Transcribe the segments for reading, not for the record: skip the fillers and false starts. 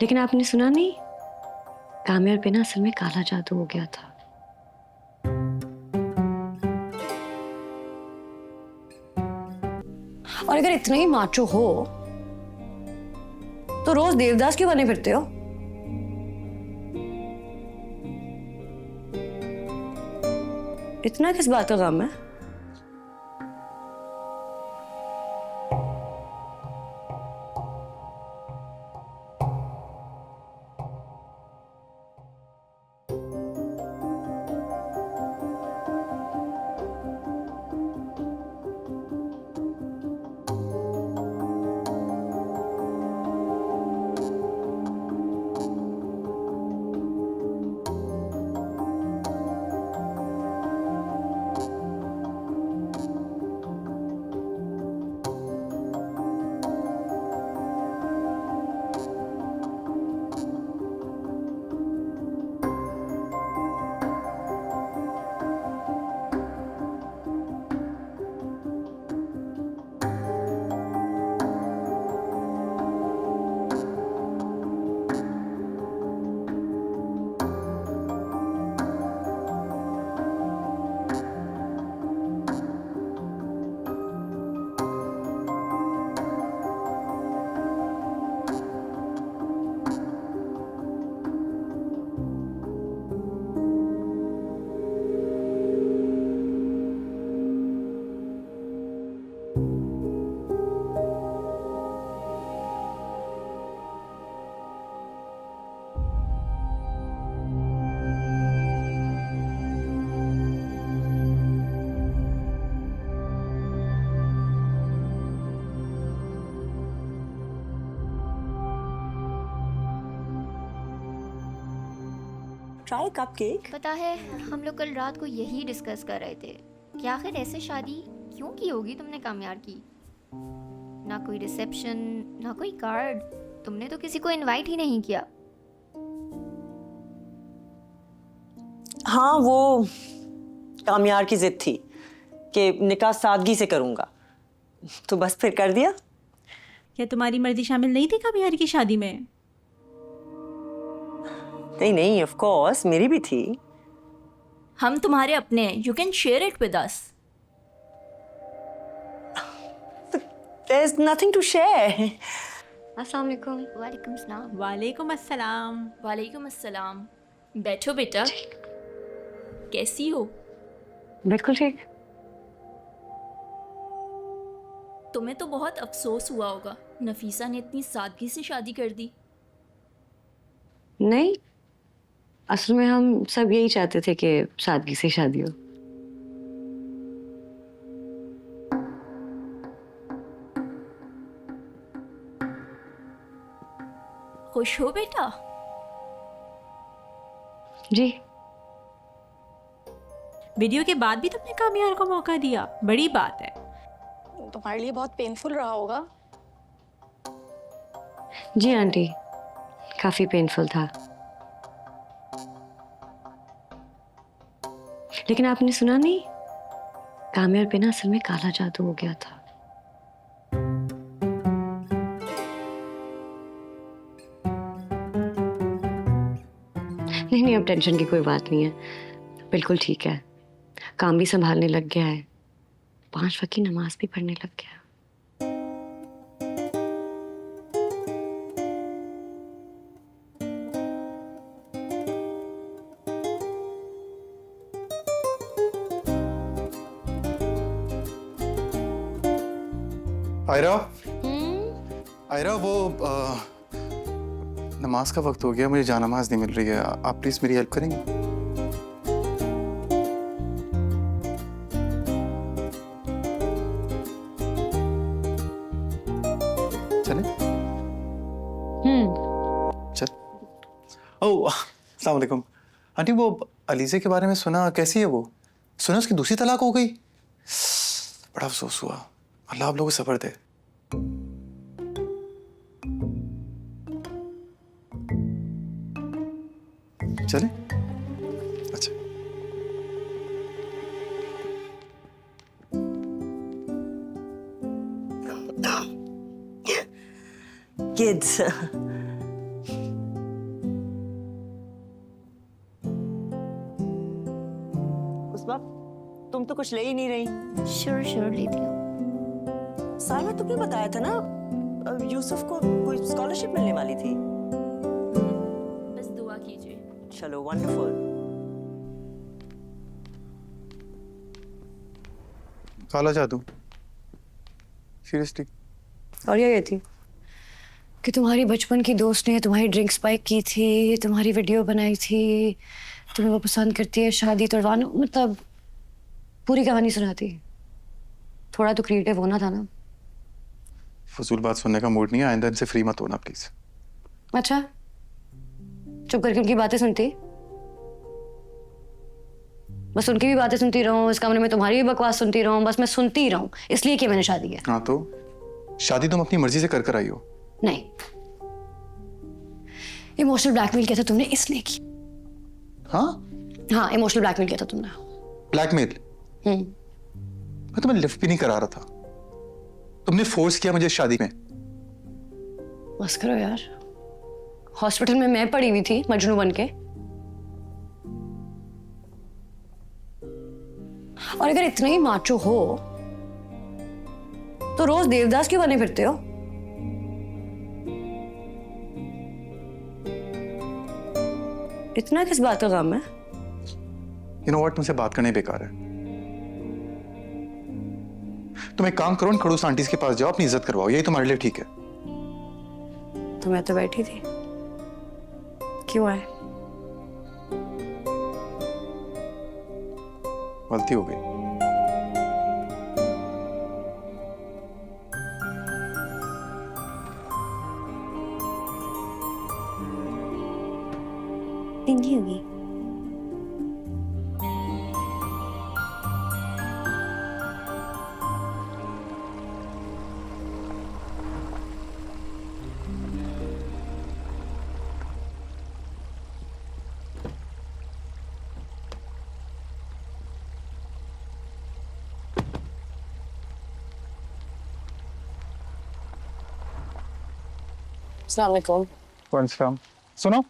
लेकिन आपने सुना नहीं, काम्यार पे ना असल में काला जादू हो गया था। और अगर इतना ही माचो हो तो रोज देवदास क्यों बने फिरते हो? इतना किस बात का गम है? Try cupcake. पता है हम लोग कल रात को यही डिस्कस कर रहे थे कि आखिर ऐसे शादी क्यों की होगी तुमने कामयार की। ना कोई रिसेप्शन, ना कोई कार्ड, तुमने तो किसी को इनवाइट ही नहीं किया। हाँ, वो कामयार की जिद थी कि निकाह सादगी से करूंगा, तो बस फिर कर दिया। क्या तुम्हारी मर्जी शामिल नहीं थी कामयार की शादी में? नहीं नहीं, ऑफ कोर्स मेरी भी थी। हम तुम्हारे अपने हैं, you can share it with us. There's nothing to share. अस्सलाम वालेकुम। वालेकुम सलाम। वालेकुम अस्सलाम। वालेकुम अस्सलाम। बैठो बेटा। कैसी हो? बिल्कुल ठीक। तुम्हें तो बहुत अफसोस हुआ होगा, नफीसा ने इतनी सादगी से शादी कर दी। नहीं, असल में हम सब यही चाहते थे कि सादगी से शादी हो। खुश हो बेटा? जी। वीडियो के बाद भी तुमने कामयार को मौका दिया, बड़ी बात है। तुम्हारे लिए बहुत पेनफुल रहा होगा। जी आंटी, काफी पेनफुल था। लेकिन आपने सुना नहीं, काम्यार पे ना असल में काला जादू हो गया था। नहीं नहीं, अब टेंशन की कोई बात नहीं है, बिल्कुल ठीक है। काम भी संभालने लग गया है, 5 वक्त की नमाज भी पढ़ने लग गया। आयरा, आयरा, वो नमाज का वक्त हो गया, मुझे जानमाज नहीं मिल रही है। आप प्लीज मेरी हेल्प करेंगे? चले? चल। ओह, अस्सलाम वालेकुम। आंटी, वो अलीज़े के बारे में सुना, कैसी है वो? सुना उसकी दूसरी तलाक हो गई। बड़ा अफसोस हुआ। अल्लाह आप लोगों को सब्र दे। चले? अच्छा। Kids. उसबा तुम तो कुछ ले ही नहीं रही। श्योर श्योर लेती हूँ। सालमा तुमने बताया था ना यूसुफ को कोई स्कॉलरशिप मिलने वाली थी। बस दुआ कीजिए। चलो वंडरफुल। काला जादू सीरियसली? और ये थी कि तुम्हारी बचपन की दोस्त ने तुम्हारी ड्रिंक स्पाइक की थी, तुम्हारी वीडियो बनाई थी, तुम्हें वो पसंद करती है, शादी तुड़वाना, मतलब पूरी कहानी सुनाती। थोड़ा तो क्रिएटिव होना था ना। फजूल बात सुनने का मूड नहीं है, आइंदा इनसे फ्री मत होना प्लीज। अच्छा, चुप करके उनकी बातें सुनती? बस उनकी भी बातें सुनती रहूं, इस कमरे में तुम्हारी भी बकवास सुनती रहूं, बस मैं सुनती ही रहूं, इसलिए कि मैंने शादी की। हाँ तो शादी तुम अपनी मर्जी से कर आई हो। नहीं, इमोशनल ब्लैकमेल किया था तुमने, इसलिए की। हाँ हाँ, इमोशनल ब्लैकमेल किया था तुमने। ब्लैकमेल? मैं तुम्हें लिफ्ट भी नहीं करा रहा था, तुमने फोर्स किया मुझे शादी में। बस करो यार, हॉस्पिटल में मैं पड़ी हुई थी मजनू बन के। और अगर इतना ही माचो हो तो रोज देवदास क्यों बने फिरते हो? इतना किस बात का काम है? यू नो व्हाट, तुमसे बात करना ही बेकार है। तुम एक काम करो, इन खड़ूस आंटीज के पास जाओ, अपनी इज्जत करवाओ, यही तुम्हारे लिए ठीक है। तो मैं तो बैठी थी, क्यों आए? गलती हो गई। पिंकी होगी। अस्सलाम वालेकुम। वालेकुम। सुनो,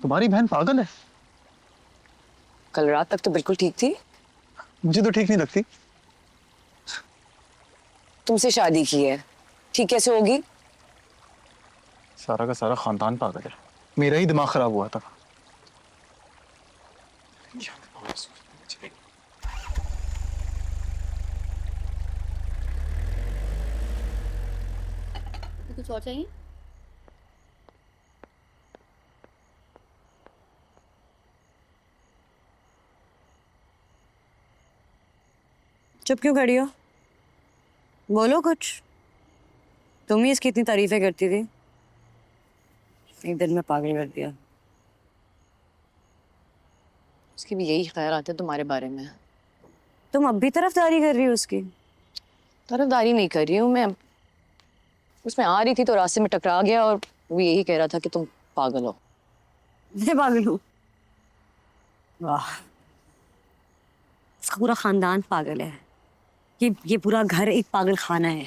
तुम्हारी बहन पागल है। कल रात तक तो बिल्कुल ठीक थी। मुझे तो ठीक नहीं लगती। तुमसे शादी की है, ठीक कैसे होगी? सारा का सारा खानदान पागल है, मेरा ही दिमाग खराब हुआ था। कुछ और चाहिए? चुप क्यों खड़ी हो? बोलो कुछ। तुम ही इसकी इतनी तारीफें करती थी, एक दिन में पागल कर दिया। उसकी भी यही ख्याल आते तुम्हारे बारे में। तुम अब भी तरफदारी कर रही हो उसकी? तरफदारी नहीं कर रही हूँ मैं, उसमें आ रही थी तो रास्ते में टकरा गया और वो यही कह रहा था कि तुम पागल हो। मैं पागल हूँ? वाह, इसका पूरा खानदान पागल है। ये पूरा घर एक पागल खाना है।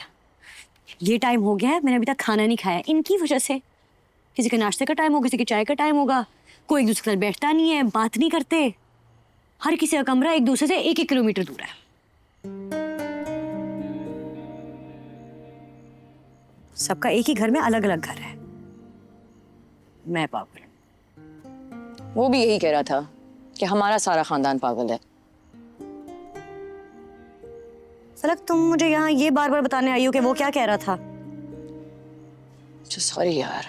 ये टाइम हो गया है, मैंने अभी तक खाना नहीं खाया इनकी वजह से। किसी के नाश्ते का टाइम होगा, किसी के चाय का टाइम होगा, कोई एक दूसरे के साथ बैठता नहीं है, बात नहीं करते। हर किसी का कमरा एक दूसरे से 1-1 किलोमीटर दूर है। सबका एक ही घर में अलग अलग घर है। मैं पागल। वो भी यही कह रहा था कि हमारा सारा खानदान पागल है। सलक, तुम मुझे यहाँ ये बार बार बताने आई हो कि वो क्या कह रहा था? सॉरी यार।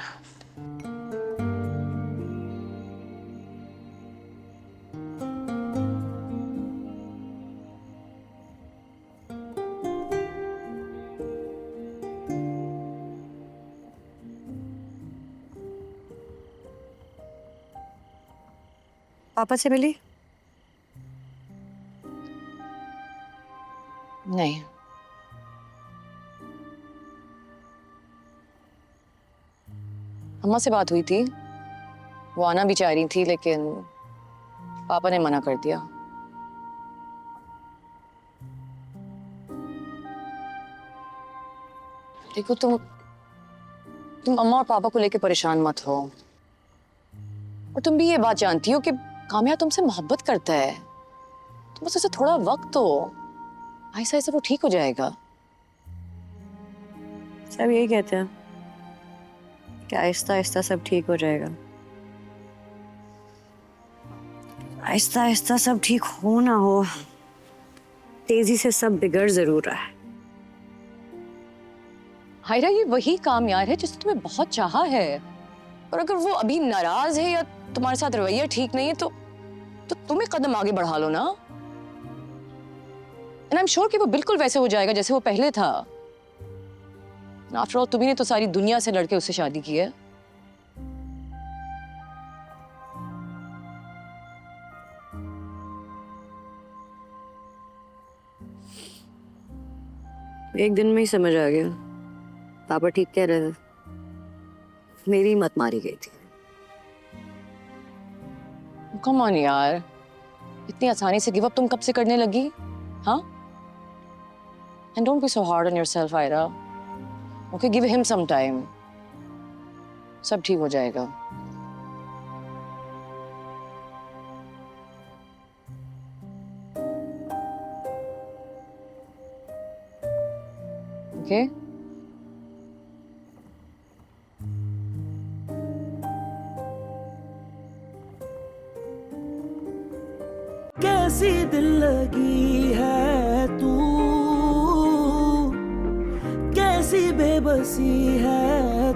पापा से मिली? नहीं, अम्मा से बात हुई थी, वो आना भी चाह रही थी लेकिन पापा ने मना कर दिया। देखो तुम अम्मा और पापा को लेके परेशान मत हो, और तुम भी ये बात जानती हो कि कामया तुमसे मोहब्बत करता है, तो बस उसे थोड़ा वक्त दो, ऐसा ऐसा वो ठीक हो जाएगा। सब यही कहते हैं कि आहिस्ता आहिस्ता सब ठीक हो जाएगा। आहिस्ता आहिस्ता सब ठीक हो ना हो, तेजी से सब बिगड़ जरूर रहा है। हायरा, ये वही कामयार है जिसने तुम्हें बहुत चाहा है, और अगर वो अभी नाराज है या तुम्हारे साथ रवैया ठीक नहीं है तो तुम्हें कदम आगे बढ़ा लो ना। एंड आई एम श्योर कि वो बिल्कुल वैसे हो जाएगा जैसे वो पहले था। आफ्टर ऑल तुम्ही ने तो सारी दुनिया से लड़के उससे शादी की है। एक दिन में ही समझ आ गया, पापा ठीक कह रहे थे, मेरी मत मारी गई थी। कम ऑन यार, इतनी आसानी से गिव अप तुम कब से करने लगी? हाँ? And don't be so hard on yourself Aira. Okay, give him some time, सब ठीक हो जाएगा। ओके? कैसी दिल लगी है तू, कैसी बेबसी है